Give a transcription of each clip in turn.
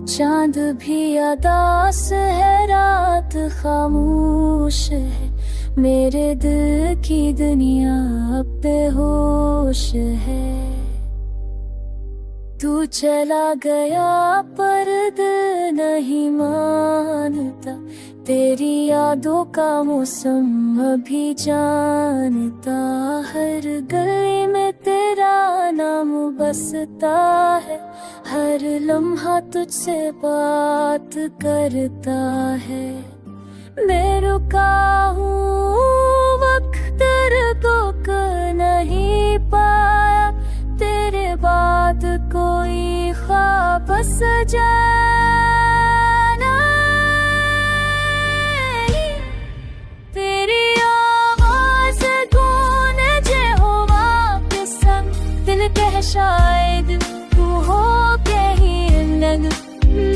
चांद भी अदास है, रात खामोश है, मेरे दिल की दुनिया अब बेहोश है। तू चला गया पर दिल नहीं मानता, तेरी यादों का मौसम अभी जानता। हर गली में तेरा नाम बसता है, हर लम्हा तुझसे बात करता है। मैं रुका हूँ वक्त रोक नहीं पाया, तेरे बाद कोई ख्वाब सजाना। तेरी आवाज़ गूंजे जे हो वापस, दिल कहे शायद तू हो के ही नग।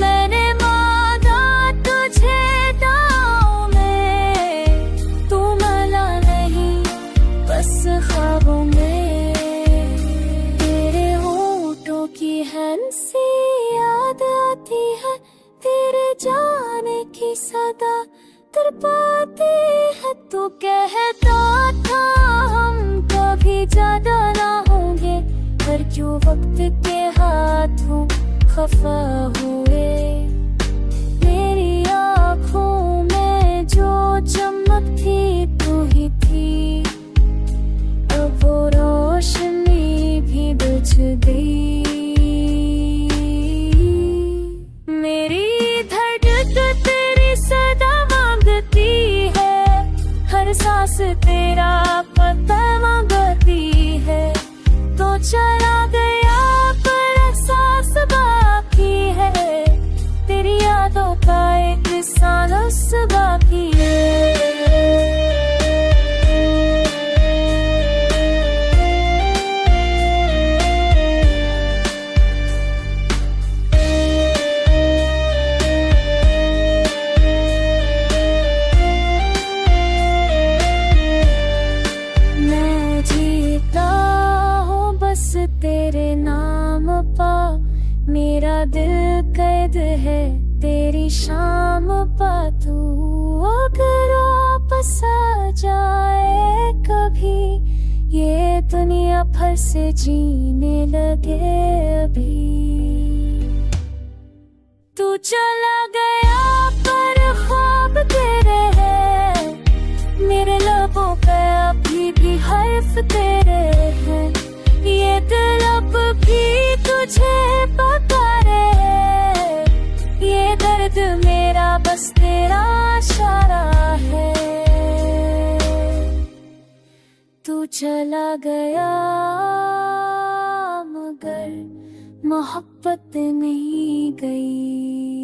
मैंने मांगा तुझे दाव में, तू मला नहीं बस ख्वाबों में। तेरे होठों की हंसी याद आती है, तेरे जाने की सदा तड़पाती है। तू कहता था हम कभी ज्यादा ना होंगे, पर क्यों वक्त के हाथों खफा हुए। मेरी आँखों में जो चमक थी तू ही थी, अब वो रोशनी भी बुझ गई। मेरी धड़कन तेरी सदा मांगती है, हर सांस तेरा पता मांगती है। तो चला गया पर एहसास बाकी है, तेरी यादों का एक सालस बाकी है। तेरे नाम पा मेरा दिल कैद है, तेरी शाम पा तू अगर वापस आ जाए कभी, ये दुनिया भर से जीने लगे अभी। तू चला गया पर ख्वाब तेरे हैं, मेरे लबों पे अभी भी हर्फ तेरे हैं। ये दिल अब भी तुझे पुकारे है, ये दर्द मेरा बस तेरा इशारा है। तू चला गया मगर मोहब्बत नहीं गई।